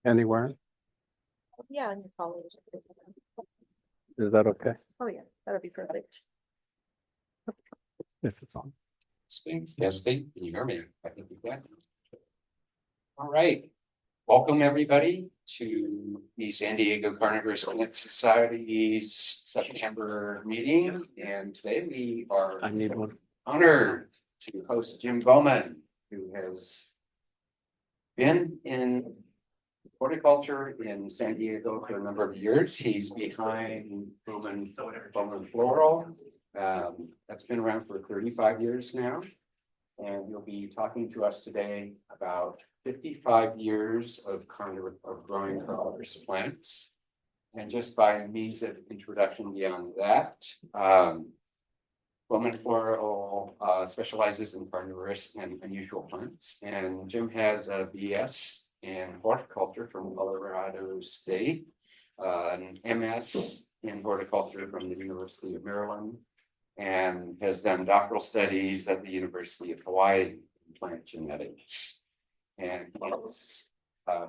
anywhere? Yeah, on your college. Is that okay? Oh, yeah, that would be perfect. If it's on. Yes, Steve, can you hear me? I think you can. All right. Welcome, everybody, to the San Diego Carnivorous Plant Society's September meeting. And today we are honored to host Jim Booman, who has been in horticulture in San Diego for a number of years. He's behind Booman Floral. That's been around for 35 years now. And he'll be talking to us today about 55 years of growing carnivorous plants. And just by means of introduction beyond that, Booman Floral specializes in carnivorous and unusual plants. And Jim has a BS in horticulture from Colorado State, an MS in horticulture from the University of Maryland, and has done doctoral studies at the University of Hawaii in plant genetics. And he's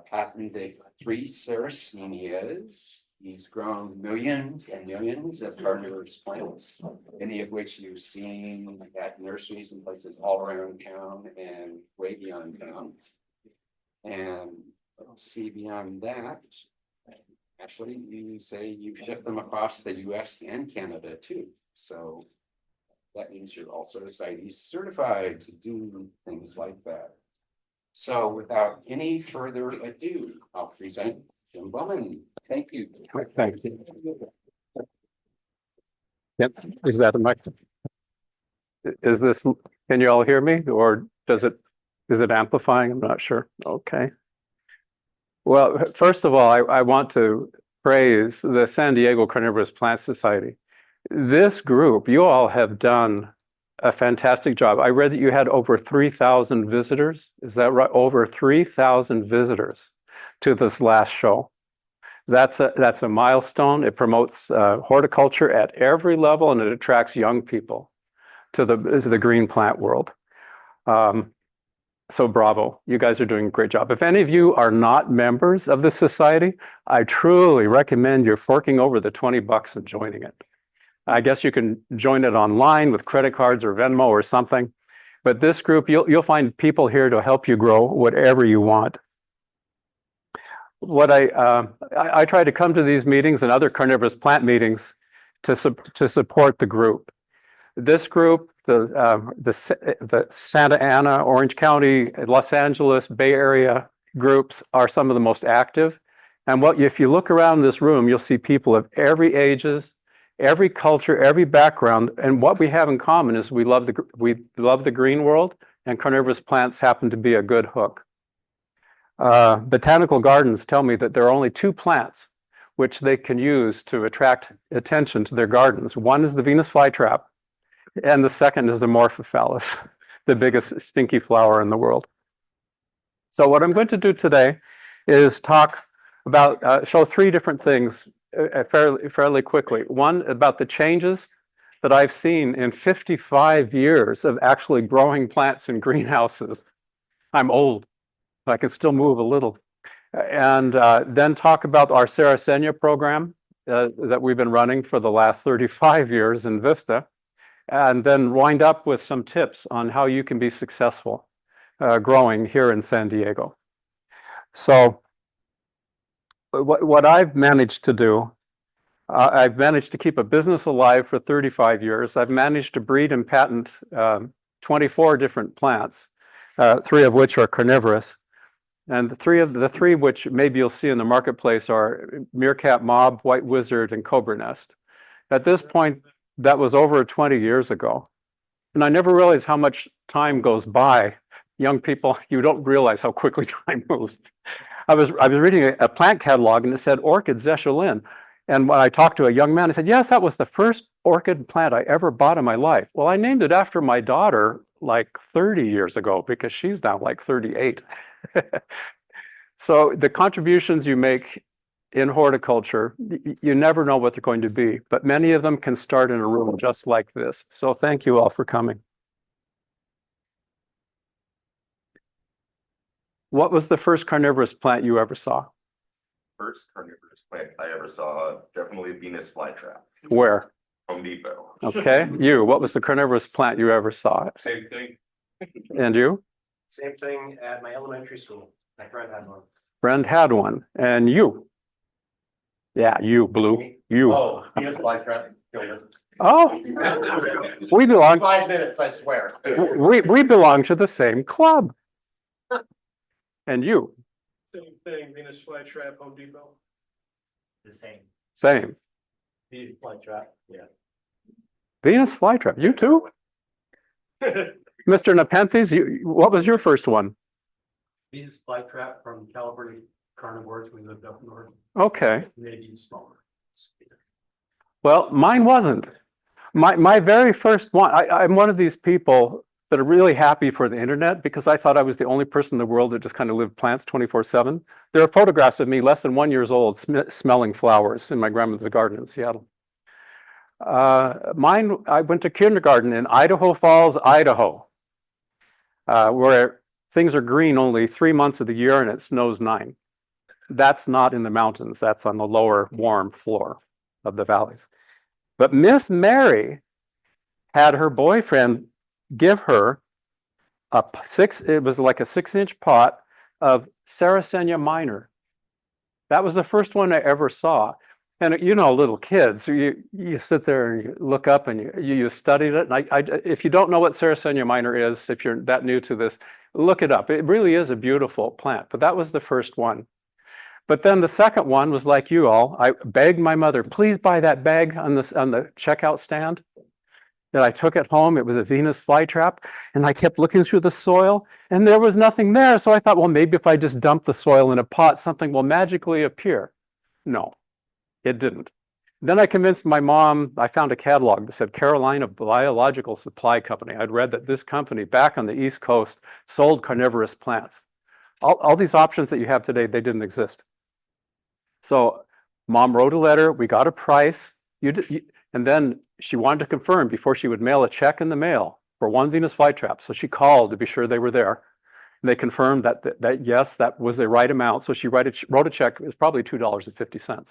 patented 3 Sarracenias. He's grown millions and millions of carnivorous plants, many of which you've seen at nurseries and places all around town and way beyond town. And let's see, beyond that, actually, you say you ship them across the US and Canada too. So that means you're also CITES certified to do things like that. So without any further ado, I'll present Jim Booman. Thank you. Thank you. Yep. Is that a mic? Is this, can you all hear me, or is it amplifying? I'm not sure. Okay. Well, first of all, I want to praise the San Diego Carnivorous Plant Society. This group, you all have done a fantastic job. I read that you had over 3,000 visitors. Is that right? Over 3,000 visitors to this last show. That's a milestone. It promotes horticulture at every level, and it attracts young people to the green plant world. So bravo, you guys are doing a great job. If any of you are not members of the society, I truly recommend you're forking over the $20 and joining it. I guess you can join it online with credit cards or Venmo or something. But this group, you'll find people here to help you grow whatever you want. What I try to come to these meetings and other carnivorous plant meetings to support the group. This group, the Santa Ana, Orange County, Los Angeles, Bay Area groups are some of the most active. And if you look around this room, you'll see people of every ages, every culture, every background. And what we have in common is we love the green world, and carnivorous plants happen to be a good hook. Botanical gardens tell me that there are only 2 plants which they can use to attract attention to their gardens. One is the Venus flytrap, and the second is the Morphophallus, the biggest stinky flower in the world. So what I'm going to do today is talk about, show 3 different things fairly quickly. One, about the changes that I've seen in 55 years of actually growing plants in greenhouses. I'm old, but I can still move a little. And then talk about our Sarracenia program that we've been running for the last 35 years in Vista. And then wind up with some tips on how you can be successful growing here in San Diego. So what I've managed to do, I've managed to keep a business alive for 35 years. I've managed to breed and patent 24 different plants, 3 of which are carnivorous. And the three which maybe you'll see in the marketplace are meerkat mob, white wizard, and cobra nest. At this point, that was over 20 years ago. And I never realized how much time goes by. Young people, you don't realize how quickly time moves. I was reading a plant catalog, and it said orchid Zechelin. And when I talked to a young man, I said, yes, that was the first orchid plant I ever bought in my life. Well, I named it after my daughter like 30 years ago because she's now like 38. So the contributions you make in horticulture, you never know what they're going to be, but many of them can start in a room just like this. So thank you all for coming. What was the first carnivorous plant you ever saw? first carnivorous plant I ever saw, definitely Venus flytrap, Where? Home Depot. Okay, what was the carnivorous plant you ever saw? Same thing. And you? Same thing at my elementary school. My friend had one. Brent had one. And you? Yeah, you, Blue. You. Oh, Venus flytrap. Killed it. Oh, we belong, 5 minutes, I swear. we belong to the same club. And you? Same thing, Venus flytrap, Home Depot. The same. Same. Venus flytrap, yeah. Venus flytrap, you too? Mr. Nepenthes, what was your first one? Venus flytrap from California Carnivorous when we lived up north, Okay, maybe smaller. well, mine wasn't. My very first one, I'm one of these people that are really happy for the internet because I thought I was the only person in the world that just kind of lived plants 24/7. There are photographs of me less than 1 year old smelling flowers in my grandmother's garden in Seattle. Mine, I went to kindergarten in Idaho Falls, Idaho, where things are green only 3 months of the year and it snows 9. That's not in the mountains, that's on the lower warm floor of the valleys. But Miss Mary had her boyfriend give her it was like a 6-inch pot of Sarracenia minor. That was the first one I ever saw. And little kids, you sit there and you look up and you studied it. And if you don't know what Sarracenia minor is, if you're that new to this, look it up. It really is a beautiful plant, but that was the first one. But then the second one was like you all. I begged my mother, please buy that bag on the checkout stand. And I took it home. It was a Venus flytrap. And I kept looking through the soil and there was nothing there. So I thought, well, maybe if I just dump the soil in a pot, something will magically appear. No, it didn't. Then I convinced my mom, I found a catalog that said Carolina Biological Supply Company. I'd read that this company back on the East Coast sold carnivorous plants. All these options that you have today, they didn't exist. So mom wrote a letter, we got a price, and then she wanted to confirm before she would mail a check in the mail for 1 Venus flytrap. So she called to be sure they were there. And they confirmed that yes, that was the right amount. So she wrote a check, it was probably $2.50.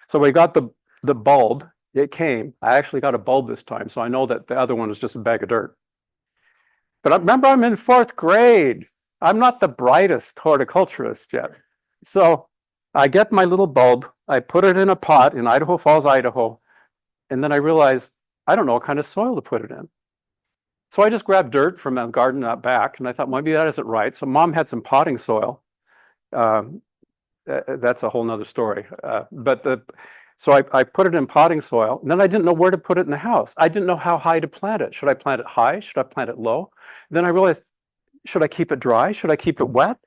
So we got the bulb, it came. I actually got a bulb this time, so I know that the other one was just a bag of dirt. But I remember I'm in 4th grade. I'm not the brightest horticulturist yet. So I get my little bulb, I put it in a pot in Idaho Falls, Idaho, and then I realized I don't know what kind of soil to put it in. So I just grabbed dirt from a garden out back, and I thought maybe that isn't right. So mom had some potting soil. That's a whole nother story. So I put it in potting soil, and then I didn't know where to put it in the house. I didn't know how high to plant it. Should I plant it high? Should I plant it low? Then I realized, should I keep it dry? Should I keep it wet?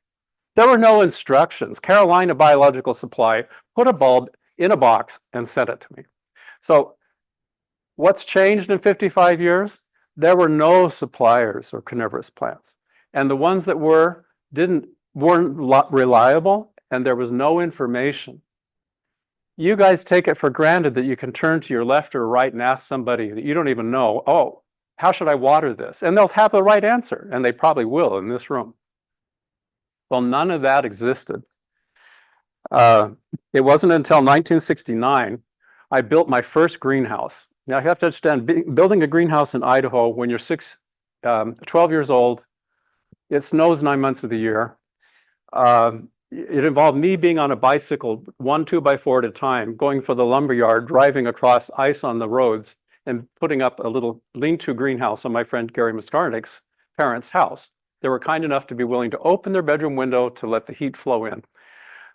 There were no instructions. Carolina Biological Supply put a bulb in a box and sent it to me. So what's changed in 55 years? There were no suppliers of carnivorous plants. And the ones that weren't reliable, and there was no information. You guys take it for granted that you can turn to your left or right and ask somebody that you don't even know, oh, how should I water this? And they'll have the right answer, and they probably will in this room. Well, none of that existed. It wasn't until 1969 I built my first greenhouse. Now you have to understand, building a greenhouse in Idaho when you're 12 years old, it snows 9 months of the year. It involved me being on a bicycle, 1 2x4 at a time, going for the lumberyard, driving across ice on the roads, and putting up a little lean-to greenhouse on my friend Gary Muskarnick's parents' house. They were kind enough to be willing to open their bedroom window to let the heat flow in.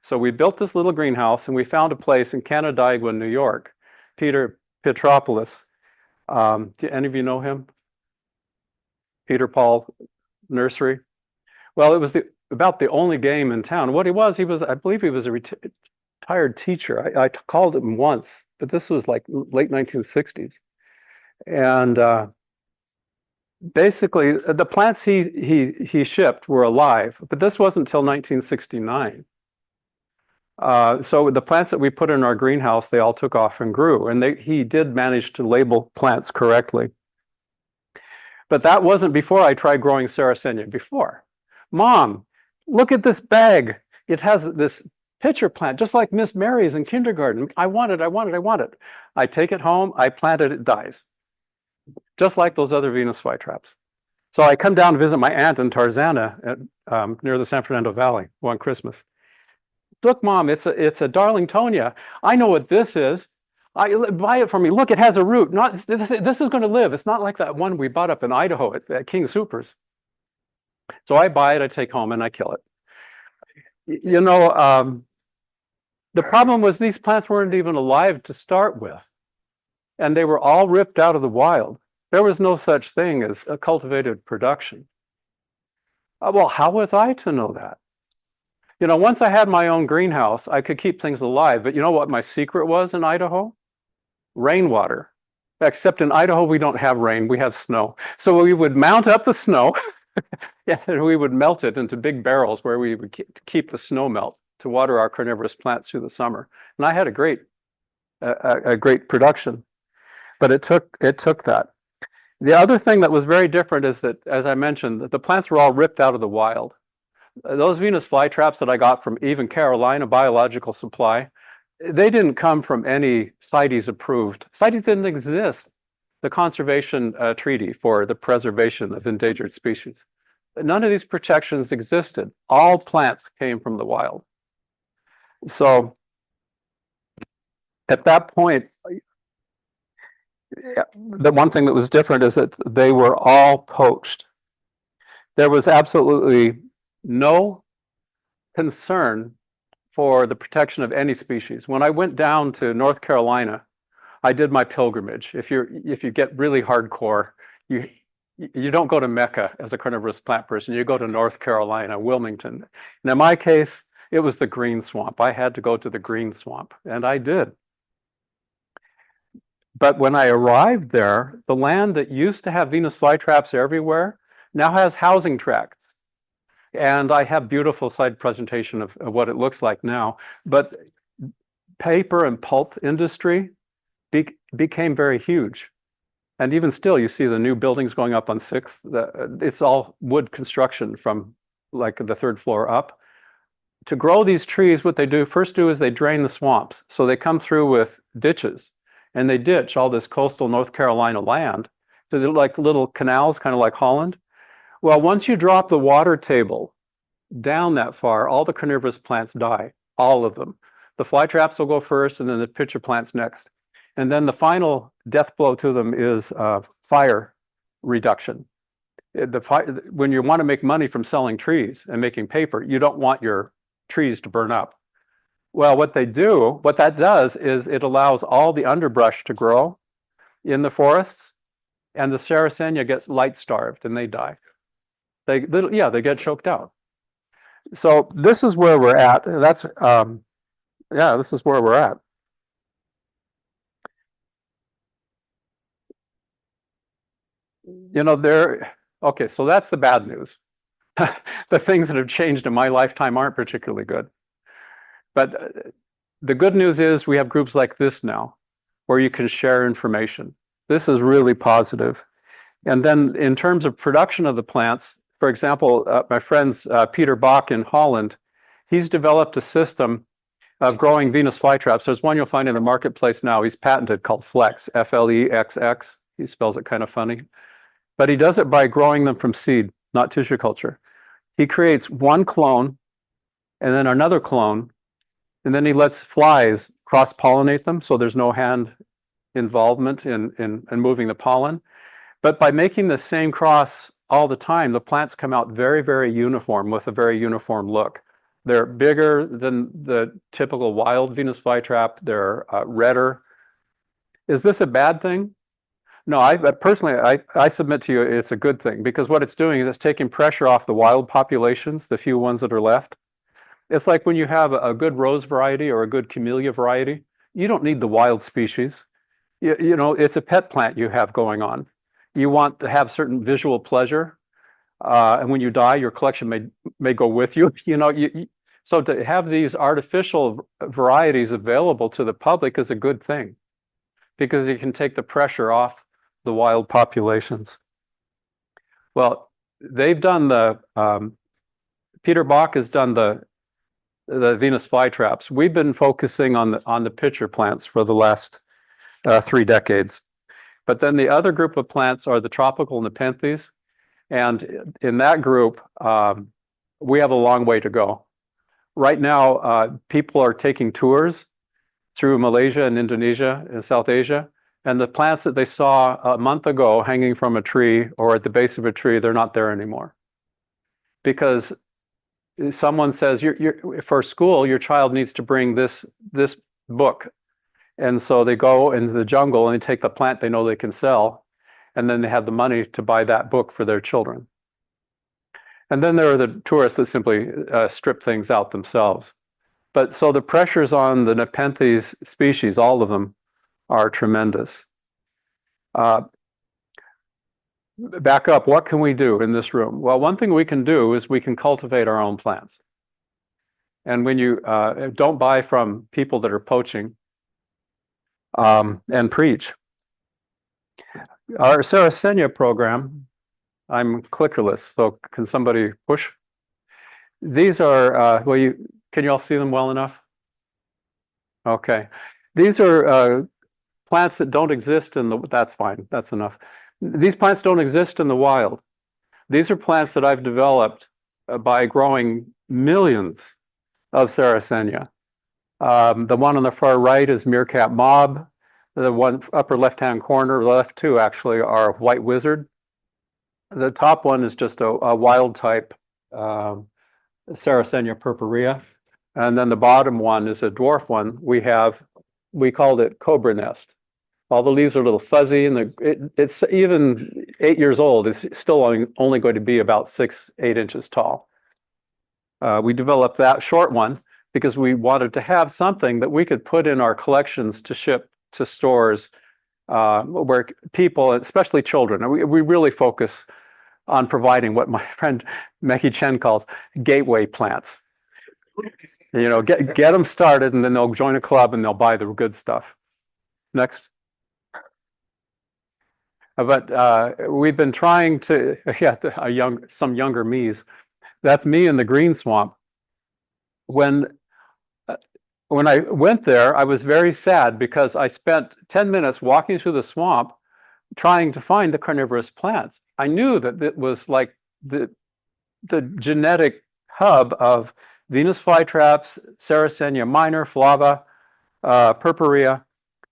So we built this little greenhouse, and we found a place in Canandaigua, New York. Peter Petropoulos. Do any of you know him? Peter Paul Nursery. Well, it was about the only game in town. What he was, I believe he was a retired teacher. I called him once, but this was like late 1960s. And basically, the plants he shipped were alive, but this wasn't until 1969. So the plants that we put in our greenhouse, they all took off and grew, and he did manage to label plants correctly. But that wasn't before I tried growing Sarracenia before. Mom, look at this bag. It has this pitcher plant, just like Miss Mary's in kindergarten. I want it, I want it, I want it. I take it home, I plant it, it dies. Just like those other Venus flytraps. So I come down to visit my aunt in Tarzana near the San Fernando Valley one Christmas. Look, Mom, it's a Darlingtonia. I know what this is. Buy it for me. Look, it has a root. This is going to live. It's not like that one we bought up in Idaho at King Soopers. So I buy it, I take home, and I kill it. You know, the problem was these plants weren't even alive to start with, and they were all ripped out of the wild. There was no such thing as a cultivated production. Well, how was I to know that? You know, once I had my own greenhouse, I could keep things alive. But you know what my secret was in Idaho? Rainwater. Except in Idaho, we don't have rain, we have snow. So we would mount up the snow and we would melt it into big barrels where we would keep the snow melt to water our carnivorous plants through the summer. And I had a great production, but it took that. The other thing that was very different is that, as I mentioned, that the plants were all ripped out of the wild. Those Venus flytraps that I got from even Carolina Biological Supply, they didn't come from any CITES approved. CITES didn't exist. The conservation treaty for the preservation of endangered species. None of these protections existed. All plants came from the wild. So at that point, the one thing that was different is that they were all poached. There was absolutely no concern for the protection of any species. When I went down to North Carolina, I did my pilgrimage. If you get really hardcore, you don't go to Mecca as a carnivorous plant person, you go to North Carolina, Wilmington. And in my case, it was the green swamp. I had to go to the green swamp, and I did. But when I arrived there, the land that used to have Venus flytraps everywhere now has housing tracts. And I have beautiful slide presentation of what it looks like now. But paper and pulp industry became very huge. And even still, you see the new buildings going up on 6th. It's all wood construction from like the 3rd floor up. To grow these trees, what they first do is they drain the swamps. So they come through with ditches, and they ditch all this coastal North Carolina land. So they're like little canals, kind of like Holland. Well, once you drop the water table down that far, all the carnivorous plants die, all of them. The flytraps will go first, and then the pitcher plants next. And then the final death blow to them is fire reduction. When you want to make money from selling trees and making paper, you don't want your trees to burn up. Well, what that does is it allows all the underbrush to grow in the forests, and the Sarracenia gets light starved and they die. They get choked out. So this is where we're at. This is where we're at. You know, okay, so that's the bad news. The things that have changed in my lifetime aren't particularly good. But the good news is we have groups like this now where you can share information. This is really positive. And then in terms of production of the plants, for example, my friend's Peter Bach in Holland, he's developed a system of growing Venus flytraps. There's one you'll find in the marketplace now. He's patented called Flex, F-L-E-X-X. He spells it kind of funny. But he does it by growing them from seed, not tissue culture. He creates one clone and then another clone, and then he lets flies cross-pollinate them, so there's no hand involvement in moving the pollen. But by making the same cross all the time, the plants come out very, very uniform with a very uniform look. They're bigger than the typical wild Venus flytrap. They're redder. Is this a bad thing? No, personally, I submit to you it's a good thing, because what it's doing is it's taking pressure off the wild populations, the few ones that are left. It's like when you have a good rose variety or a good camellia variety, you don't need the wild species. You know, it's a pet plant you have going on. You want to have certain visual pleasure, and when you die, your collection may go with you. You know, so to have these artificial varieties available to the public is a good thing, because you can take the pressure off the wild populations. Well, they've done Peter Bach has done the Venus flytraps. We've been focusing on the pitcher plants for the last 3 decades. But then the other group of plants are the tropical Nepenthes. And in that group, we have a long way to go. Right now, people are taking tours through Malaysia and Indonesia and South Asia. And the plants that they saw a month ago hanging from a tree or at the base of a tree, they're not there anymore. Because someone says, for school, your child needs to bring this book. And so they go into the jungle and they take the plant they know they can sell. And then they have the money to buy that book for their children. And then there are the tourists that simply strip things out themselves. But so the pressures on the Nepenthes species, all of them, are tremendous. Back up, what can we do in this room? Well, one thing we can do is we can cultivate our own plants. And when you don't buy from people that are poaching and preach. Our Sarracenia program, I'm clickerless, so can somebody push? These are, can you all see them well enough? Okay. These are plants that don't exist in the, that's fine, that's enough. These plants don't exist in the wild. These are plants that I've developed by growing millions of Sarracenia. The one on the far right is meerkat mob. The one upper left-hand corner, the left two actually, are white wizard. The top one is just a wild type Sarracenia purpurea. And then the bottom one is a dwarf one. We called it cobra nest. All the leaves are a little fuzzy, and it's even 8 years old. It's still only going to be about 6-8 inches tall. We developed that short one because we wanted to have something that we could put in our collections to ship to stores where people, especially children, we really focus on providing what my friend Meki Chen calls gateway plants. You know, get them started, and then they'll join a club and they'll buy the good stuff. Next. But we've been trying to, some younger me's. That's me in the green swamp. When I went there, I was very sad because I spent 10 minutes walking through the swamp trying to find the carnivorous plants. I knew that it was like the genetic hub of Venus flytraps, Sarracenia minor, flava, purpurea,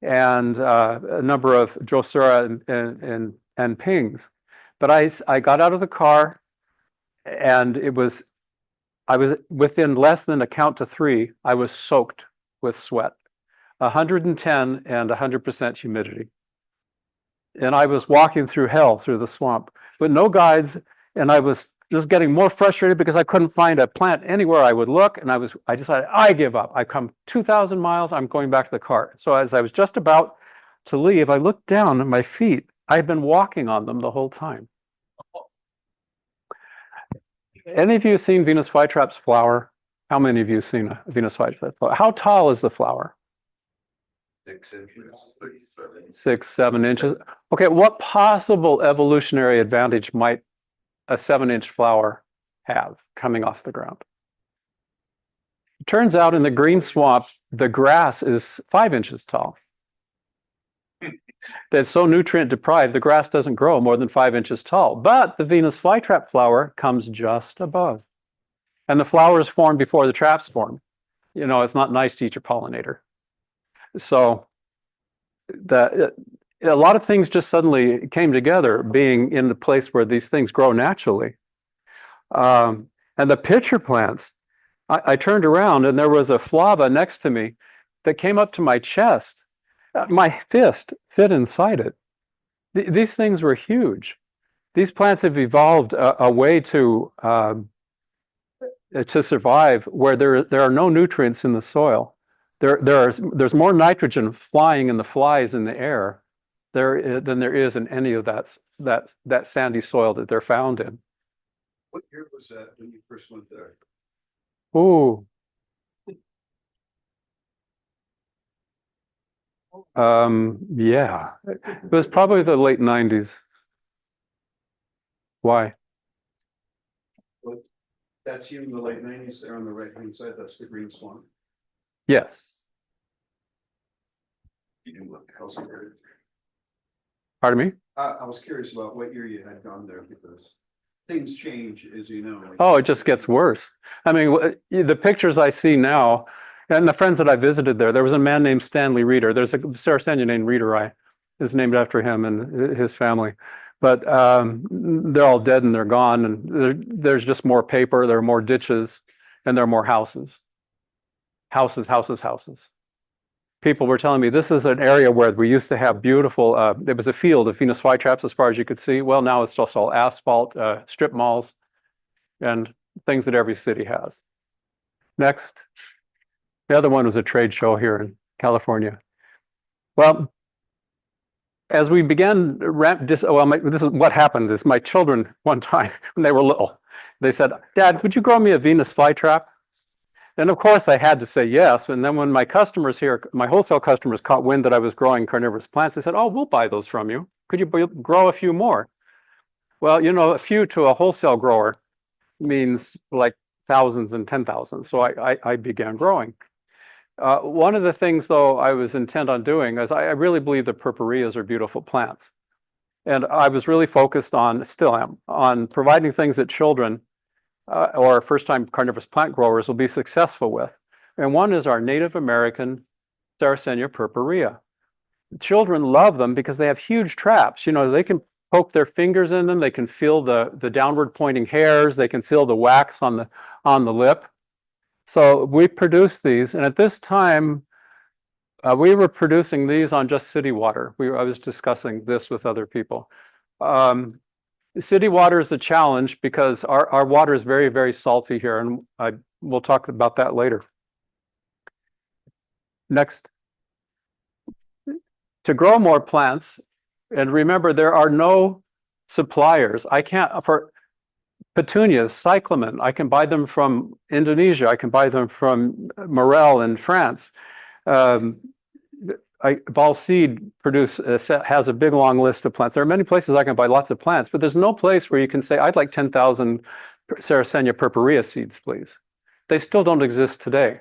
and a number of Drosera and pings. But I got out of the car, and I was within less than a count to 3. I was soaked with sweat, 110 and 100% humidity. And I was walking through hell through the swamp with no guides, and I was just getting more frustrated because I couldn't find a plant anywhere I would look. And I decided, I give up. I've come 2,000 miles. I'm going back to the car. So as I was just about to leave, I looked down at my feet. I had been walking on them the whole time. Any of you seen Venus flytraps flower? How many of you have seen a Venus flytrap flower? How tall is the flower? 6 inches, 7. 6-7 inches. Okay, what possible evolutionary advantage might a 7-inch flower have coming off the ground? It turns out in the green swamp, the grass is 5 inches tall. That's so nutrient deprived, the grass doesn't grow more than 5 inches tall. But the Venus flytrap flower comes just above. And the flowers form before the traps form. You know, it's not nice to eat your pollinator. So a lot of things just suddenly came together, being in the place where these things grow naturally. And the pitcher plants, I turned around and there was a flava next to me that came up to my chest. My fist fit inside it. These things were huge. These plants have evolved a way to survive where there are no nutrients in the soil. There's more nitrogen flying in the flies in the air than there is in any of that sandy soil that they're found in. What year was that when you first went there? Ooh. Yeah, it was probably the late 90s. Why? That's you in the late nineties there on the right hand side, that's the green swan. Yes. You knew what the house was. Pardon me? I was curious about what year you had gone there because things change, as you know. like- Oh, it just gets worse. I mean, the pictures I see now, and the friends that I visited there was a man named Stanley Reeder. There's a Saracenian named Reeder. Is named after him and his family. But they're all dead and they're gone. And there's just more paper. There are more ditches, and there are more houses. Houses, houses, houses. People were telling me this is an area where we used to have beautiful. There was a field of Venus flytraps as far as you could see. Well, now it's just all asphalt, strip malls, and things that every city has. Next, the other one was a trade show here in California. Well, as we began this is what happened is my children one time when they were little, they said, "Dad, would you grow me a Venus flytrap?" And of course I had to say yes. And then when my customers here, my wholesale customers caught wind that I was growing carnivorous plants, they said, "Oh, we'll buy those from you. Could you grow a few more?" Well, you know, a few to a wholesale grower means like thousands and 10,000. So I began growing. One of the things, though, I was intent on doing is I really believe that purpurias are beautiful plants. And I was really focused on, still am, on providing things that children or first-time carnivorous plant growers will be successful with. And one is our Native American Sarracenia purpurea. Children love them because they have huge traps. You know, they can poke their fingers in them. They can feel the downward pointing hairs. They can feel the wax on the lip. So we produced these, and at this time, we were producing these on just city water. I was discussing this with other people. City water is a challenge because our water is very, very salty here, and we'll talk about that later. Next. To grow more plants, and remember, there are no suppliers. I can't, for petunias, cyclamen, I can buy them from Indonesia. I can buy them from Morel in France. Ball Seed has a big long list of plants. There are many places I can buy lots of plants, but there's no place where you can say, "I'd like 10,000 Sarracenia purpurea seeds, please." They still don't exist today.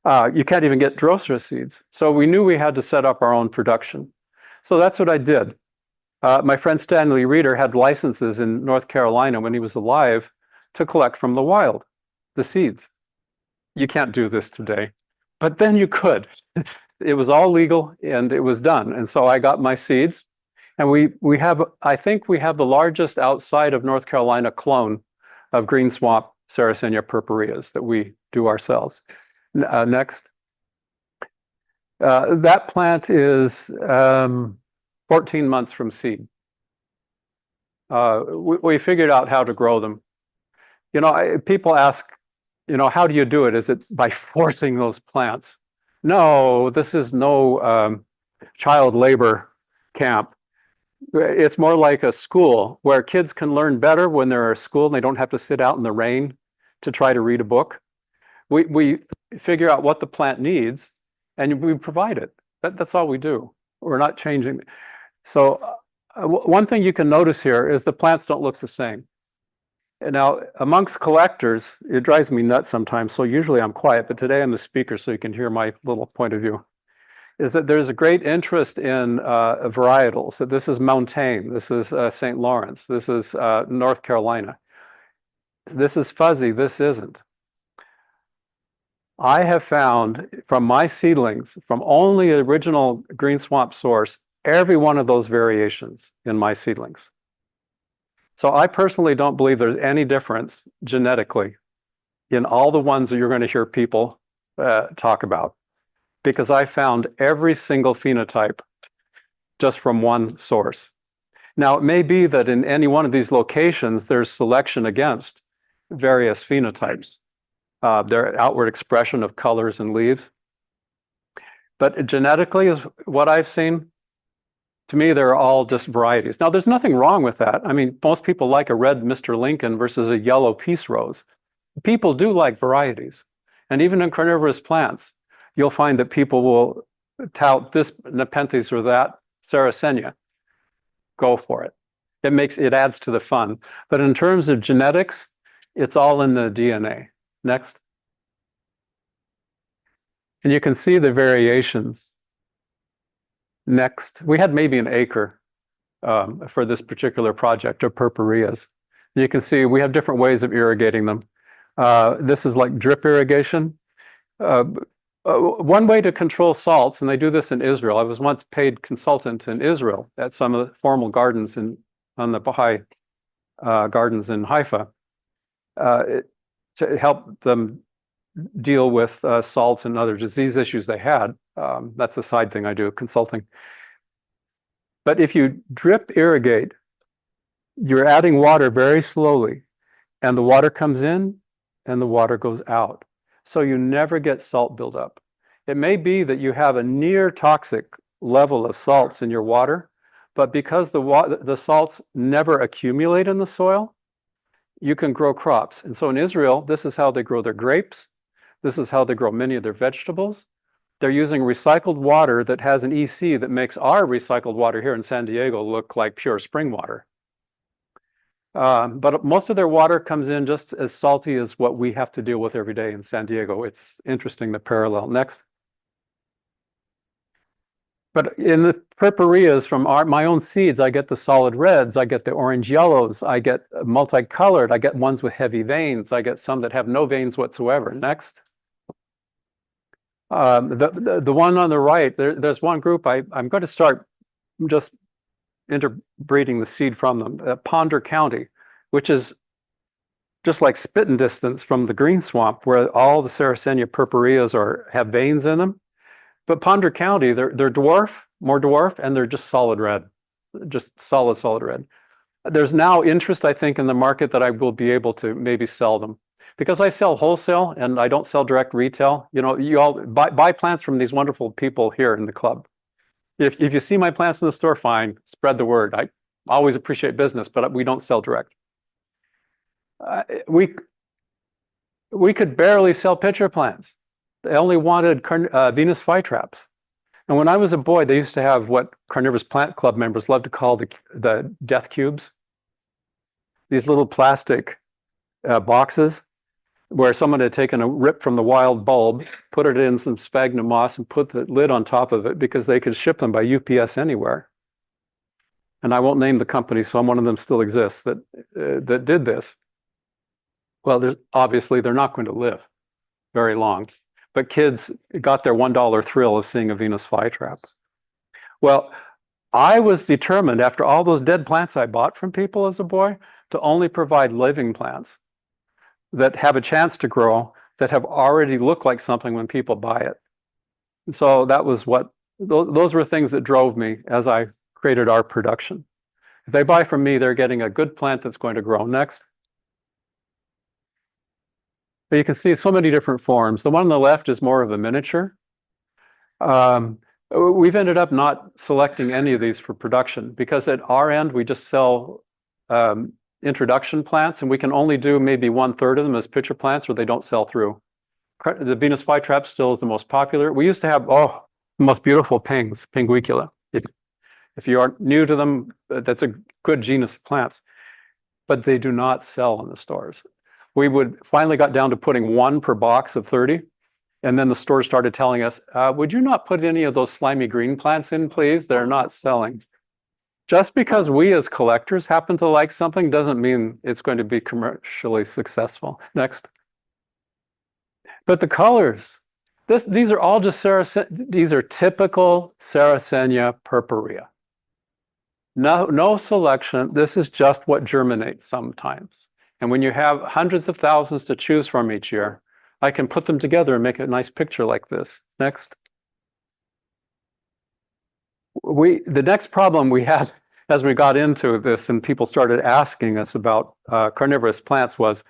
You can't even get Drosera seeds. So we knew we had to set up our own production. So that's what I did. My friend Stanley Reeder had licenses in North Carolina when he was alive to collect from the wild, the seeds. You can't do this today, but then you could. It was all legal and it was done. And so I got my seeds, and we have, I think we have the largest outside of North Carolina clone of green swamp Sarracenia purpureas that we do ourselves. Next. That plant is 14 months from seed. We figured out how to grow them. You know, people ask, you know, how do you do it? Is it by forcing those plants? No, this is no child labor camp. It's more like a school where kids can learn better when they're at school and they don't have to sit out in the rain to try to read a book. We figure out what the plant needs and we provide it. That's all we do. We're not changing. So one thing you can notice here is the plants don't look the same. And now, amongst collectors, it drives me nuts sometimes. So usually I'm quiet, but today I'm the speaker, so you can hear my little point of view. Is that there's a great interest in varietals. That this is Montaigne, this is St. Lawrence, this is North Carolina. This is fuzzy. This isn't. I have found from my seedlings, from only original green swamp source, every one of those variations in my seedlings. So I personally don't believe there's any difference genetically in all the ones that you're going to hear people talk about, because I found every single phenotype just from one source. Now, it may be that in any one of these locations, there's selection against various phenotypes, their outward expression of colors and leaves. But genetically is what I've seen. To me, they're all just varieties. Now, there's nothing wrong with that. I mean, most people like a red Mr. Lincoln versus a yellow peace rose. People do like varieties. And even in carnivorous plants, you'll find that people will tout this Nepenthes or that Sarracenia. Go for it. It adds to the fun. But in terms of genetics, It's all in the DNA. Next. And you can see the variations. Next. We had maybe an acre for this particular project of purpureas. You can see we have different ways of irrigating them. This is like drip irrigation. One way to control salts, and they do this in Israel. I was once paid consultant in Israel at some of the formal gardens on the Baha'i gardens in Haifa to help them deal with salts and other disease issues they had. That's a side thing I do, consulting. But if you drip irrigate, you're adding water very slowly, and the water comes in and the water goes out. So you never get salt buildup. It may be that you have a near toxic level of salts in your water, but because the salts never accumulate in the soil, you can grow crops. And so in Israel, this is how they grow their grapes. This is how they grow many of their vegetables. They're using recycled water that has an EC that makes our recycled water here in San Diego look like pure spring water. But most of their water comes in just as salty as what we have to deal with every day in San Diego. It's interesting, the parallel. Next. But in the purpureas from my own seeds, I get the solid reds, I get the orange yellows, I get multicolored, I get ones with heavy veins, I get some that have no veins whatsoever. Next. The one on the right, there's one group I'm going to start just interbreeding the seed from them, Ponder County, which is just like spitting distance from the green swamp where all the Sarracenia purpureas have veins in them. But Ponder County, they're dwarf, more dwarf, and they're just solid red, just solid red. There's now interest, I think, in the market that I will be able to maybe sell them. Because I sell wholesale and I don't sell direct retail. You know, you all buy plants from these wonderful people here in the club. If you see my plants in the store, fine, spread the word. I always appreciate business, but we don't sell direct. We could barely sell pitcher plants. They only wanted Venus flytraps. And when I was a boy, they used to have what Carnivorous Plant Club members love to call the death cubes. These little plastic boxes where someone had taken a rip from the wild bulb, put it in some sphagnum moss, and put the lid on top of it because they could ship them by UPS anywhere. And I won't name the company, so one of them still exists that did this. Well, obviously they're not going to live very long, but kids got their $1 thrill of seeing a Venus flytrap. Well, I was determined after all those dead plants I bought from people as a boy to only provide living plants that have a chance to grow, that have already looked like something when people buy it. And so that was those were things that drove me as I created our production. If they buy from me, they're getting a good plant that's going to grow. Next. But you can see so many different forms. The one on the left is more of a miniature. We've ended up not selecting any of these for production because at our end, we just sell introduction plants, and we can only do maybe 1/3 of them as pitcher plants, or they don't sell through. The Venus flytrap still is the most popular. We used to have the most beautiful pings, Pinguicula. If you are new to them, that's a good genus of plants, but they do not sell in the stores. We finally got down to putting 1 per box of 30, and then the stores started telling us, "Would you not put any of those slimy green plants in, please? They're not selling." Just because we as collectors happen to like something doesn't mean it's going to be commercially successful. Next. But the colors, these are all just these are typical Sarracenia purpurea. No selection. This is just what germinates sometimes. And when you have hundreds of thousands to choose from each year, I can put them together and make a nice picture like this. Next. The next problem we had as we got into this and people started asking us about carnivorous plants was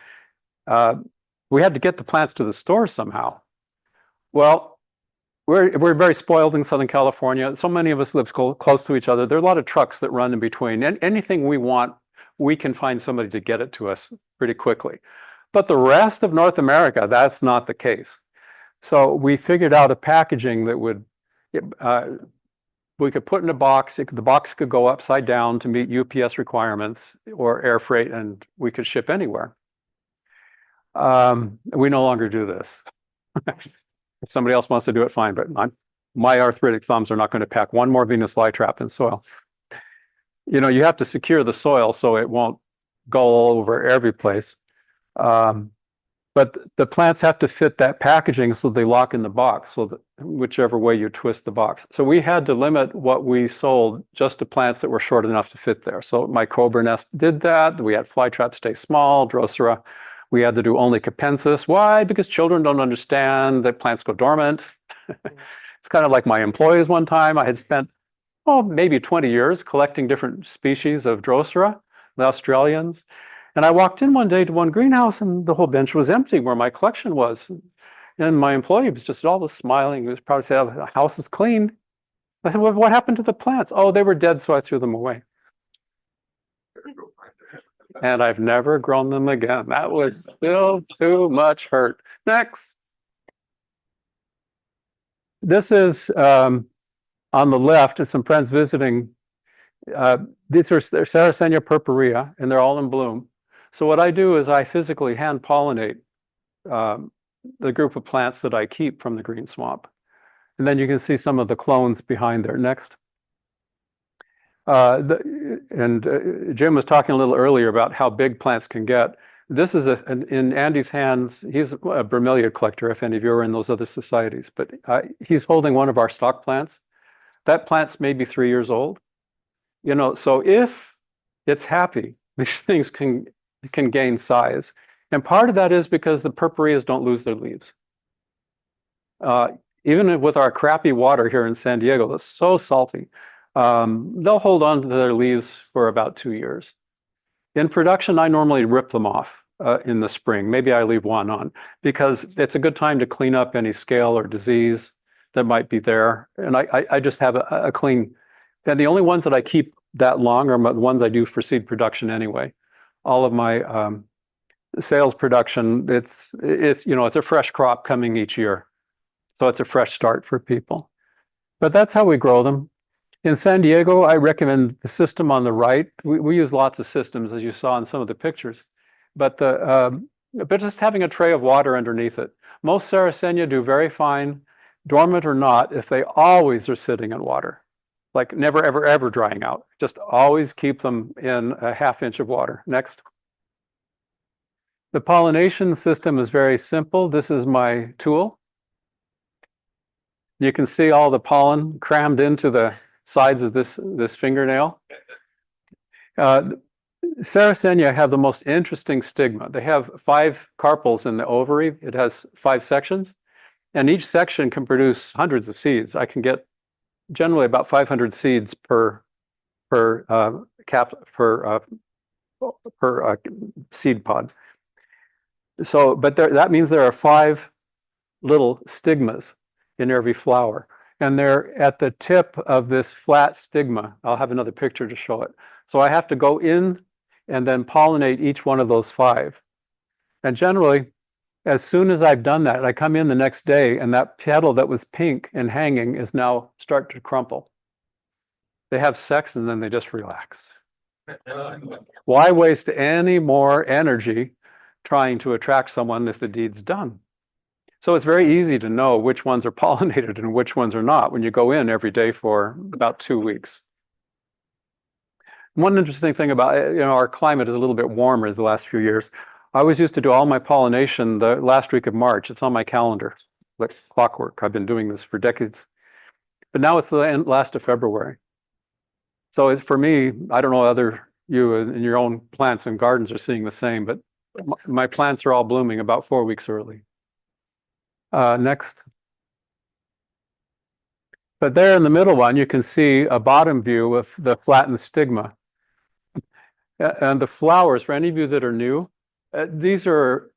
we had to get the plants to the store somehow. Well, we're very spoiled in Southern California. So many of us live close to each other. There are a lot of trucks that run in between. And anything we want, we can find somebody to get it to us pretty quickly. But the rest of North America, that's not the case. So we figured out a packaging that would we could put in a box. The box could go upside down to meet UPS requirements or air freight, and we could ship anywhere. We no longer do this. If somebody else wants to do it, fine, but my arthritic thumbs are not going to pack one more Venus flytrap in soil. You know, you have to secure the soil so it won't go all over every place. But the plants have to fit that packaging so they lock in the box, so that whichever way you twist the box. So we had to limit what we sold just to plants that were short enough to fit there. So my Cobra Nest did that. We had flytrap stay small, Drosera. We had to do only capensis. Why? Because children don't understand that plants go dormant. It's kind of like my employees one time. I had spent, maybe 20 years collecting different species of Drosera, the Australians. And I walked in one day to one greenhouse and the whole bench was empty where my collection was. And my employee was just all smiling. He was proud to say, oh, the house is clean. I said, well, what happened to the plants? Oh, they were dead, so I threw them away. And I've never grown them again. That was still too much hurt. Next. This is on the left, and some friends visiting. These are Sarracenia purpurea, and they're all in bloom. So what I do is I physically hand pollinate the group of plants that I keep from the green swamp. And then you can see some of the clones behind there. Next. Jim was talking a little earlier about how big plants can get. This is in Andy's hands. He's a bromeliad collector, if any of you are in those other societies, but he's holding one of our stock plants. That plant's maybe 3 years old. You know, so if it's happy, these things can gain size. And part of that is because the purpureas don't lose their leaves. Even with our crappy water here in San Diego, that's so salty, they'll hold on to their leaves for about 2 years. In production, I normally rip them off in the spring. Maybe I leave one on because it's a good time to clean up any scale or disease that might be there. And I just have a clean, and the only ones that I keep that long are the ones I do for seed production anyway. All of my sales production, it's a fresh crop coming each year. So it's a fresh start for people. But that's how we grow them. In San Diego, I recommend the system on the right. We use lots of systems, as you saw in some of the pictures. But just having a tray of water underneath it. Most Sarracenia do very fine, dormant or not, if they always are sitting in water. Like never, ever, ever drying out. Just always keep them in a ½ inch of water. Next. The pollination system is very simple. This is my tool. You can see all the pollen crammed into the sides of this fingernail. Sarracenia have the most interesting stigma. They have 5 carpels in the ovary. It has 5 sections, and each section can produce hundreds of seeds. I can get generally about 500 seeds per seed pod. So, but that means there are 5 little stigmas in every flower. And they're at the tip of this flat stigma. I'll have another picture to show it. So I have to go in and then pollinate each one of those 5. And generally, as soon as I've done that, I come in the next day and that petal that was pink and hanging is now start to crumple. They have sex and then they just relax. Why waste any more energy trying to attract someone if the deed's done? So it's very easy to know which ones are pollinated and which ones are not when you go in every day for about 2 weeks. One interesting thing about our climate is a little bit warmer the last few years. I always used to do all my pollination the last week of March. It's on my calendar, like clockwork. I've been doing this for decades. But now it's the last of February. So for me, I don't know you in your own plants and gardens are seeing the same, but my plants are all blooming about 4 weeks early. Next. But there in the middle one, you can see a bottom view of the flattened stigma. And the flowers, for any of you that are new, these are,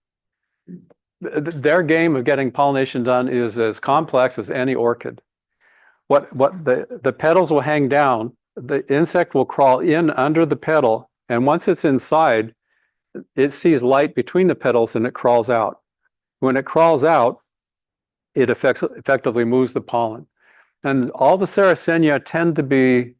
their game of getting pollination done is as complex as any orchid. What the petals will hang down, the insect will crawl in under the petal, and once it's inside, it sees light between the petals and it crawls out. When it crawls out, it effectively moves the pollen. And all the Sarracenia tend to be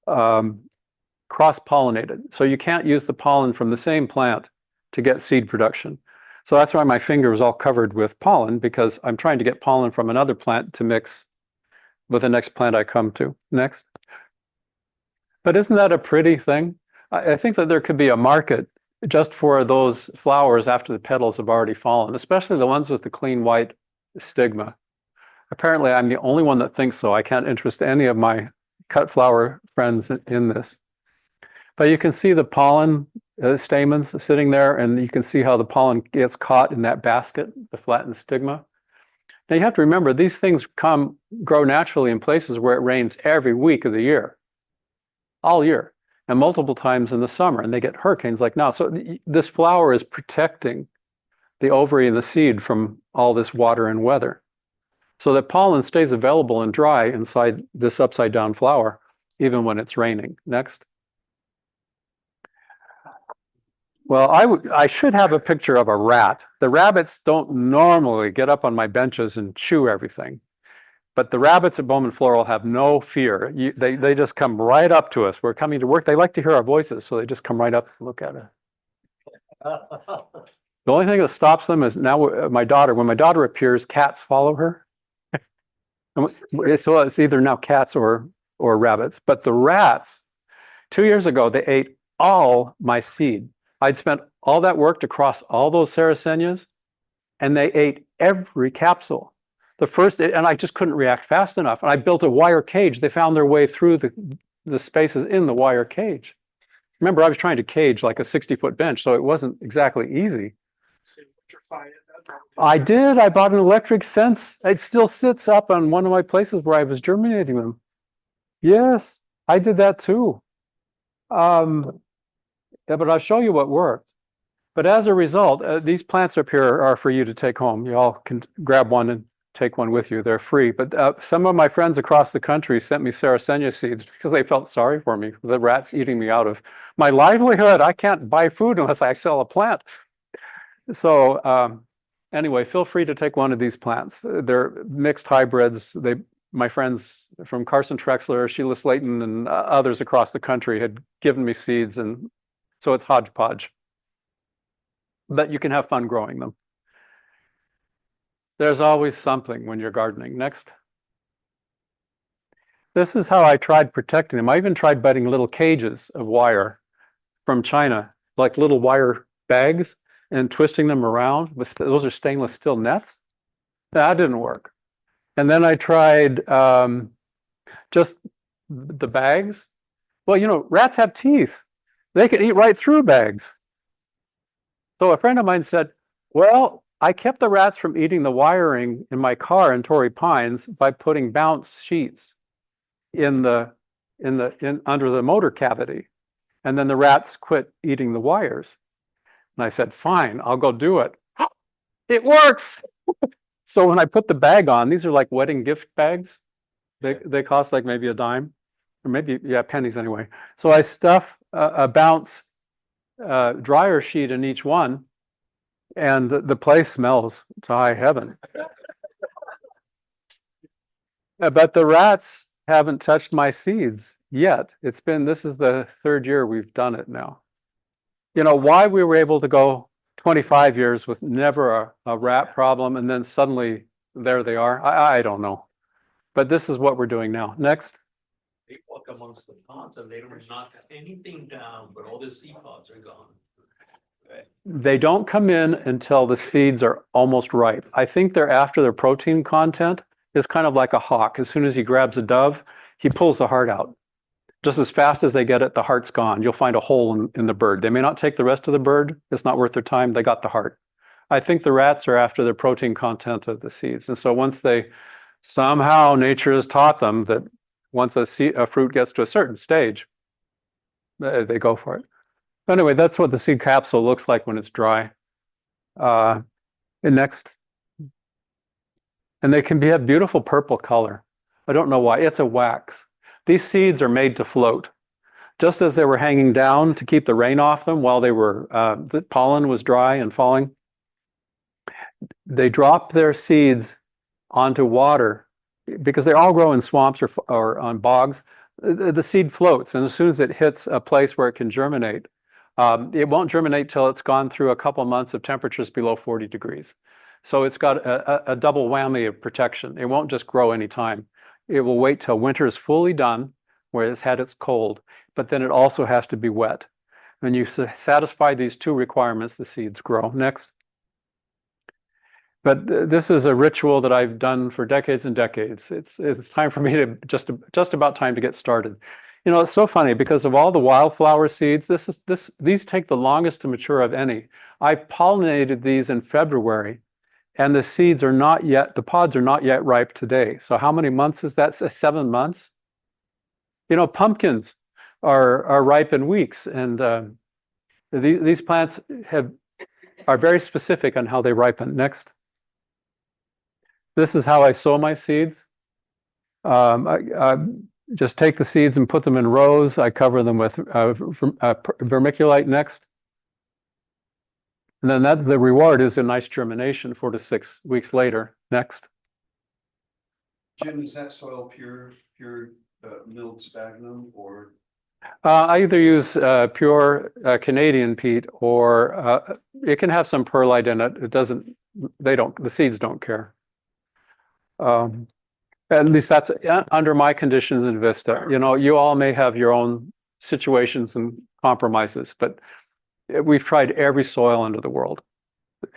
cross-pollinated. So you can't use the pollen from the same plant to get seed production. So that's why my finger is all covered with pollen, because I'm trying to get pollen from another plant to mix with the next plant I come to. Next. But isn't that a pretty thing? I think that there could be a market just for those flowers after the petals have already fallen, especially the ones with the clean white stigma. Apparently, I'm the only one that thinks so. I can't interest any of my cut flower friends in this. But you can see the pollen stamens sitting there, and you can see how the pollen gets caught in that basket, the flattened stigma. Now you have to remember, these things grow naturally in places where it rains every week of the year, all year, and multiple times in the summer, and they get hurricanes like now. So this flower is protecting the ovary and the seed from all this water and weather, so that pollen stays available and dry inside this upside down flower, even when it's raining. Next. Well, I should have a picture of a rat. The rabbits don't normally get up on my benches and chew everything, but the rabbits at Booman Floral have no fear. They just come right up to us. We're coming to work. They like to hear our voices, so they just come right up and look at us. The only thing that stops them is now when my daughter appears, cats follow her. So it's either now cats or rabbits. But the rats, 2 years ago, they ate all my seed. I'd spent all that work to cross all those Sarracenias, and they ate every capsule. And I just couldn't react fast enough. And I built a wire cage. They found their way through the spaces in the wire cage. Remember, I was trying to cage like a 60-foot bench, so it wasn't exactly easy. I did. I bought an electric fence. It still sits up on one of my places where I was germinating them. Yes, I did that too. Yeah, but I'll show you what worked. But as a result, these plants up here are for you to take home. You all can grab one and take one with you. They're free. But some of my friends across the country sent me Sarracenia seeds because they felt sorry for me, the rats eating me out of my livelihood. I can't buy food unless I sell a plant. So anyway, feel free to take one of these plants. They're mixed hybrids. My friends from Carson Trexler, Sheila Slayton, and others across the country had given me seeds, and so it's hodgepodge. But you can have fun growing them. There's always something when you're gardening. Next. This is how I tried protecting them. I even tried budding little cages of wire from China, like little wire bags, and twisting them around. Those are stainless steel nets. That didn't work. And then I tried just the bags. Well, you know, rats have teeth. They can eat right through bags. So a friend of mine said, well, I kept the rats from eating the wiring in my car in Torrey Pines by putting bounce sheets under the motor cavity. And then the rats quit eating the wires. And I said, fine, I'll go do it. It works. So when I put the bag on, these are like wedding gift bags. They cost like maybe a dime, or maybe, yeah, pennies anyway. So I stuff a bounce dryer sheet in each one, and the place smells to high heaven. But the rats haven't touched my seeds yet. This is the 3rd year we've done it now. You know, why we were able to go 25 years with never a rat problem, and then suddenly there they are, I don't know. But this is what we're doing now. Next. They walk amongst the pods and they don't knock anything down, but all the seed pods are gone. They don't come in until the seeds are almost ripe. I think they're after their protein content. It's kind of like a hawk. As soon as he grabs a dove, he pulls the heart out. Just as fast as they get it, the heart's gone. You'll find a hole in the bird. They may not take the rest of the bird. It's not worth their time. They got the heart. I think the rats are after the protein content of the seeds. And so once somehow nature has taught them that once a fruit gets to a certain stage, they go for it. Anyway, that's what the seed capsule looks like when it's dry. And next. And they can have beautiful purple color. I don't know why. It's a wax. These seeds are made to float. Just as they were hanging down to keep the rain off them while the pollen was dry and falling, they drop their seeds onto water because they all grow in swamps or on bogs. The seed floats, and as soon as it hits a place where it can germinate, It won't germinate till it's gone through a couple months of temperatures below 40 degrees. So it's got a double whammy of protection. It won't just grow anytime. It will wait till winter is fully done, where it's had its cold, but then it also has to be wet. When you satisfy these two requirements, the seeds grow. Next. But this is a ritual that I've done for decades and decades. It's time for me to just about time to get started. You know, it's so funny because of all the wildflower seeds, these take the longest to mature of any. I pollinated these in February, and the seeds are not yet, the pods are not yet ripe today. So how many months is that? 7 months? You know, pumpkins are ripe in weeks, and these plants are very specific on how they ripen. Next. This is how I sow my seeds. I just take the seeds and put them in rows. I cover them with vermiculite next. And then the reward is a nice germination 4 to 6 weeks later. Next. Jim, is that soil pure milled sphagnum or? I either use pure Canadian peat, or it can have some perlite in it. It doesn't, the seeds don't care. At least that's under my conditions in Vista. You know, you all may have your own situations and compromises, but we've tried every soil under the world.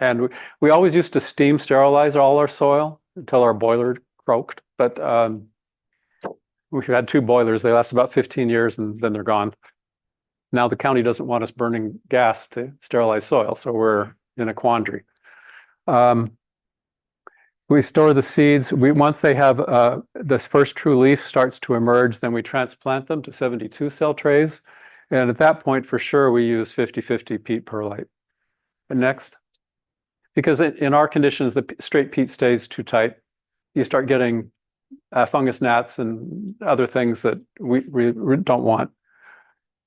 And we always used to steam sterilize all our soil until our boiler croaked. But we've had 2 boilers. They last about 15 years and then they're gone. Now the county doesn't want us burning gas to sterilize soil, so we're in a quandary. We store the seeds. Once they have the first true leaf starts to emerge, then we transplant them to 72 cell trays. And at that point, for sure, we use 50-50 peat perlite. And next. Because in our conditions, the straight peat stays too tight. You start getting fungus gnats and other things that we don't want.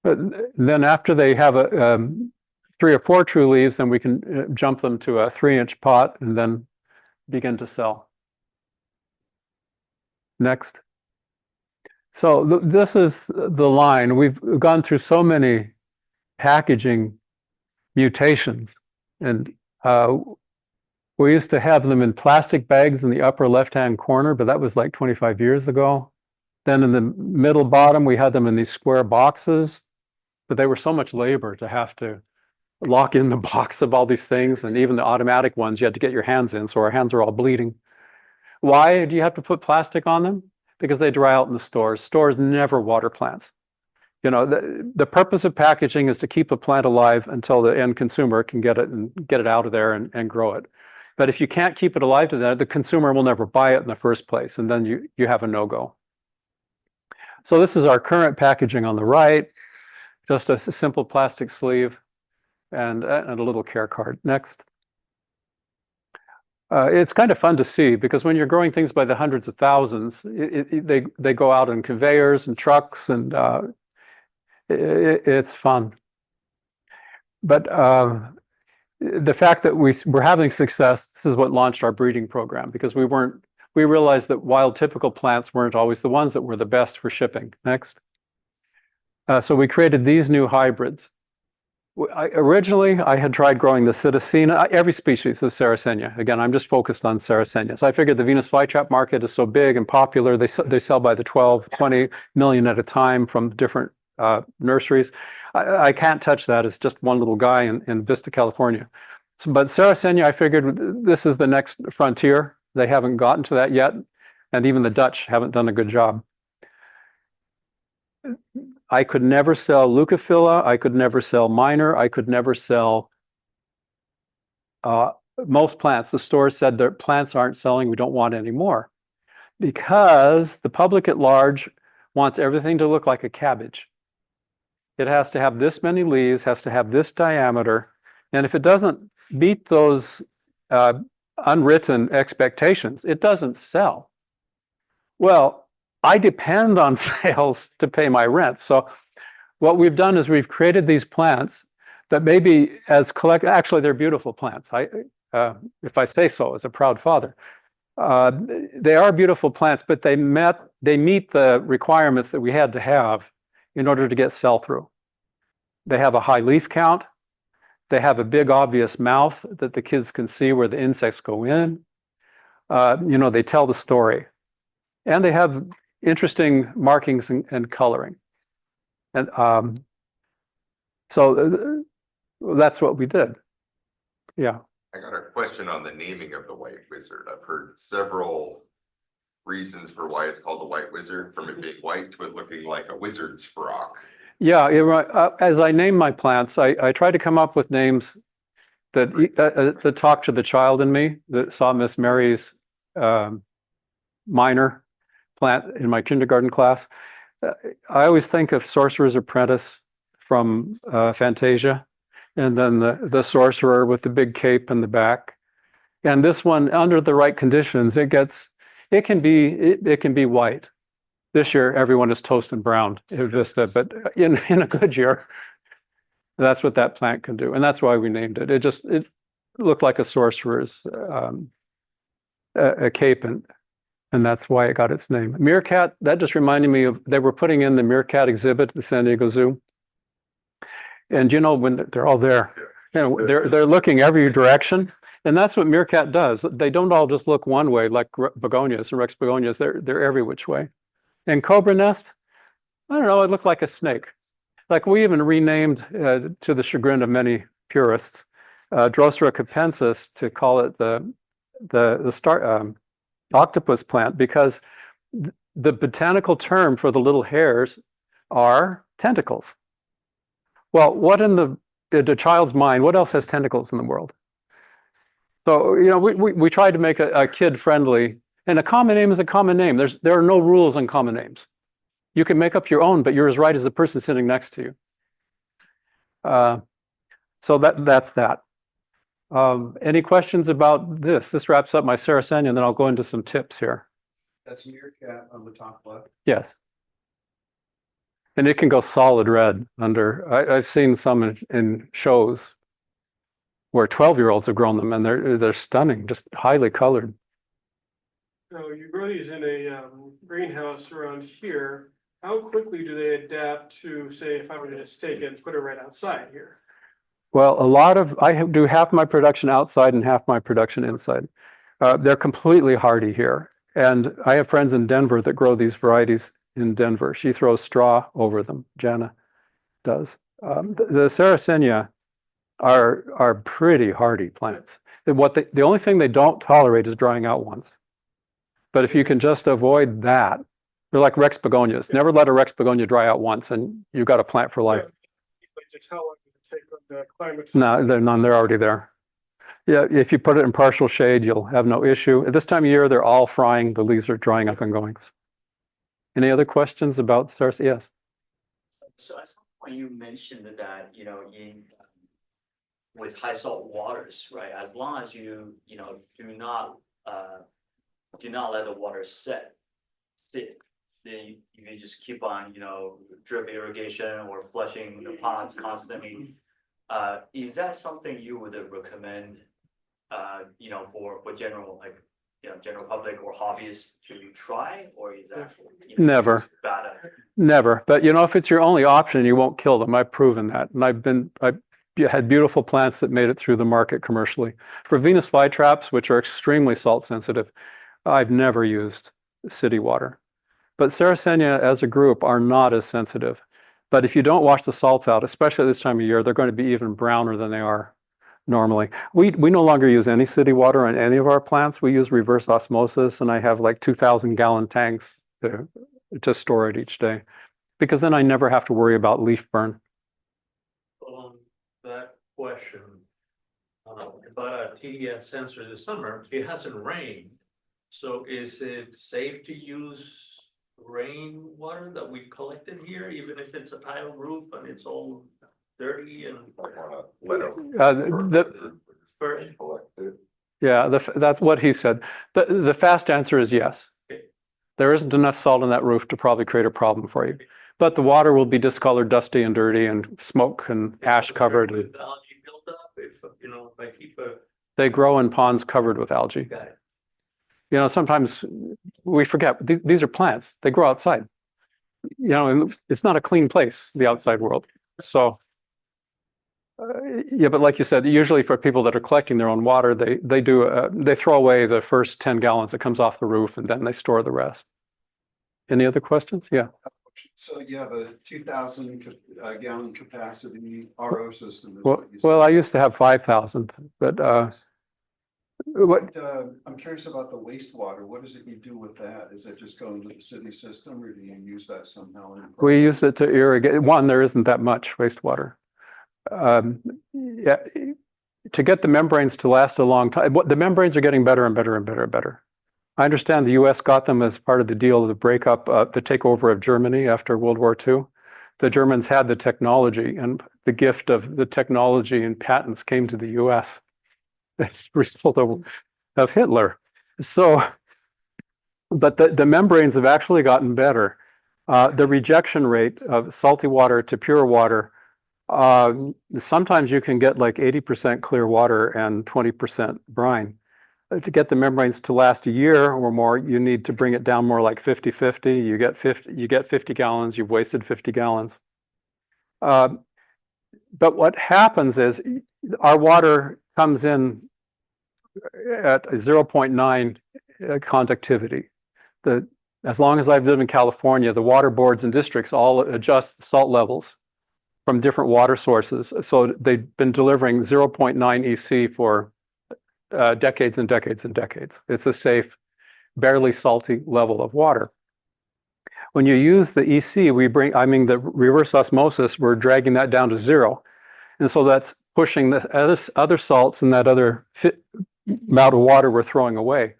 But then after they have 3 or 4 true leaves, then we can jump them to a 3-inch pot and then begin to sell. Next. So this is the line. We've gone through so many packaging mutations, and we used to have them in plastic bags in the upper left-hand corner, but that was like 25 years ago. Then in the middle bottom, we had them in these square boxes, but they were so much labor to have to lock in the box of all these things, and even the automatic ones, you had to get your hands in, so our hands are all bleeding. Why do you have to put plastic on them? Because they dry out in the stores. Stores never water plants. You know, the purpose of packaging is to keep a plant alive until the end consumer can get it out of there and grow it. But if you can't keep it alive to that, the consumer will never buy it in the first place, and then you have a no-go. So this is our current packaging on the right, just a simple plastic sleeve and a little care card. Next. It's kind of fun to see because when you're growing things by the hundreds of thousands, they go out on conveyors and trucks, and it's fun. But the fact that we're having success, this is what launched our breeding program, because we realized that wild typical plants weren't always the ones that were the best for shipping. Next. So we created these new hybrids. Originally, I had tried growing the Psittacina, every species of Sarracenia. Again, I'm just focused on Sarracenia. So I figured the Venus flytrap market is so big and popular. They sell by the 12, 20 million at a time from different nurseries. I can't touch that. It's just one little guy in Vista, California. So, but Sarracenia, I figured this is the next frontier. They haven't gotten to that yet. And even the Dutch haven't done a good job. I could never sell Leucophila. I could never sell minor. I could never sell most plants. The store said their plants aren't selling. We don't want any more, because the public at large wants everything to look like a cabbage. It has to have this many leaves, has to have this diameter. And if it doesn't meet those unwritten expectations, it doesn't sell. Well, I depend on sales to pay my rent. So what we've done is we've created these plants that maybe actually they're beautiful plants. If I say so as a proud father. They are beautiful plants, but they meet the requirements that we had to have in order to get sell-through. They have a high leaf count. They have a big obvious mouth that the kids can see where the insects go in. They tell the story. And they have interesting markings and coloring. And so that's what we did. Yeah. I got a question on the naming of the white wizard. I've heard several reasons for why it's called the white wizard, from it being white to it looking like a wizard's frock. Yeah, as I name my plants, I try to come up with names that talk to the child in me that saw Miss Mary's minor plant in my kindergarten class. I always think of Sorcerer's Apprentice from Fantasia, and then the sorcerer with the big cape in the back. And this one, under the right conditions, it can be white. This year, everyone is toast and brown in Vista, but in a good year, that's what that plant can do, and that's why we named it. It looked like a sorcerer's a cape, and that's why it got its name. Meerkat. That just reminded me of, they were putting in the meerkat exhibit at the San Diego Zoo, and when they're all there, they're looking every direction. And that's what meerkat does. They don't all just look one way like begonias and Rex begonias. They're every which way. And cobra nest, I don't know, it looked like a snake. Like we even renamed, to the chagrin of many purists, Drosera capensis to call it the star octopus plant, because the botanical term for the little hairs are tentacles. Well, what in the child's mind, what else has tentacles in the world? So, we tried to make a kid-friendly, and a common name is a common name. There are no rules on common names. You can make up your own, but you're as right as the person sitting next to you. So that's that. Any questions about this? This wraps up my Sarracenia, and then I'll go into some tips here. That's meerkat on the top left. Yes. And it can go solid red under. I've seen some in shows where 12-year-olds have grown them, and they're stunning, just highly colored. So you grow these in a greenhouse around here. How quickly do they adapt to, say, if I were to just take it and put it right outside here? Well, I do half my production outside and half my production inside. They're completely hardy here. And I have friends in Denver that grow these varieties in Denver. She throws straw over them, Jana does. The Sarracenia are pretty hardy plants. The only thing they don't tolerate is drying out once. But if you can just avoid that, they're like Rex begonias. Never let a Rex begonia dry out once, and you've got a plant for life. Just how long does it take them to climate? No, they're already there. Yeah, if you put it in partial shade, you'll have no issue. At this time of year, they're all frying. The leaves are drying up and going. Any other questions about Sarracenia? Yes. So at some point you mentioned that, in with high salt waters, right? As long as you do not let the water sit, then you can just keep on, drip irrigation or flushing the ponds constantly. Is that something you would recommend, for general, general public or hobbyists to try, or is that Never. bad? Never. But if it's your only option, you won't kill them. I've proven that. And I've had beautiful plants that made it through the market commercially. For Venus flytraps, which are extremely salt sensitive, I've never used city water. But Sarracenia as a group are not as sensitive. But if you don't wash the salts out, especially this time of year, they're going to be even browner than they are normally. We no longer use any city water on any of our plants. We use reverse osmosis, and I have like 2,000-gallon tanks to store it each day, because then I never have to worry about leaf burn. On that question, about a TDS sensor this summer, it hasn't rained. So is it safe to use rainwater that we collected here, even if it's a tile roof and it's all dirty and that's what he said. The fast answer is yes. Okay. There isn't enough salt in that roof to probably create a problem for you. But the water will be discolored, dusty, and dirty, and smoke and ash covered. With algae buildup, if I keep They grow in ponds covered with algae. got it. Sometimes we forget these are plants. They grow outside. And it's not a clean place, the outside world. So Yeah, but like you said, usually for people that are collecting their own water, they throw away the first 10 gallons that comes off the roof and then they store the rest. Any other questions? Yeah. So you have a 2,000 gallon capacity RO system. is Well, what you well, said. I used to have 5,000, but what, I'm curious about the wastewater. What is it you do with that? Is it just go into the city system or do you use that somehow? we use it to irrigate. One, there isn't that much wastewater. Yeah, to get the membranes to last a long time, the membranes are getting better and better and better and better. I understand the US got them as part of the deal of the breakup, the takeover of Germany after World War II. The Germans had the technology, and the gift of the technology and patents came to the US as a result of Hitler. So, but the membranes have actually gotten better. The rejection rate of salty water to pure water, sometimes you can get like 80% clear water and 20% brine. To get the membranes to last a year or more, you need to bring it down more like 50-50. You get 50 gallons, you've wasted 50 gallons. But what happens is our water comes in at 0.9 conductivity. As long as I've lived in California, the water boards and districts all adjust salt levels from different water sources. So they've been delivering 0.9 EC for decades and decades and decades. It's a safe, barely salty level of water. When you use the EC, the reverse osmosis, we're dragging that down to 0. And so that's pushing the other salts and that other amount of water we're throwing away.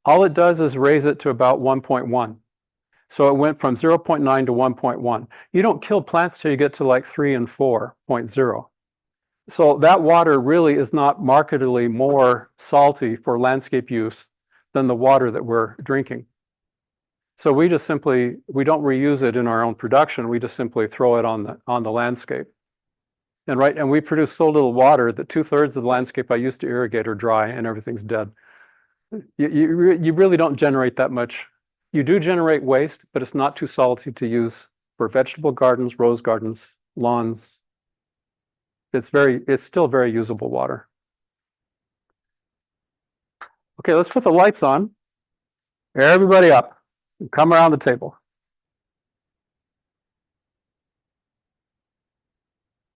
All it does is raise it to about 1.1. So it went from 0.9 to 1.1. You don't kill plants till you get to like 3 and 4.0. So that water really is not markedly more salty for landscape use than the water that we're drinking. So we don't reuse it in our own production. We just simply throw it on the landscape. And we produce so little water that 2/3 of the landscape I used to irrigate are dry and everything's dead. You really don't generate that much. You do generate waste, but it's not too salty to use for vegetable gardens, rose gardens, lawns. It's still very usable water. Okay, let's put the lights on. Everybody up. Come around the table.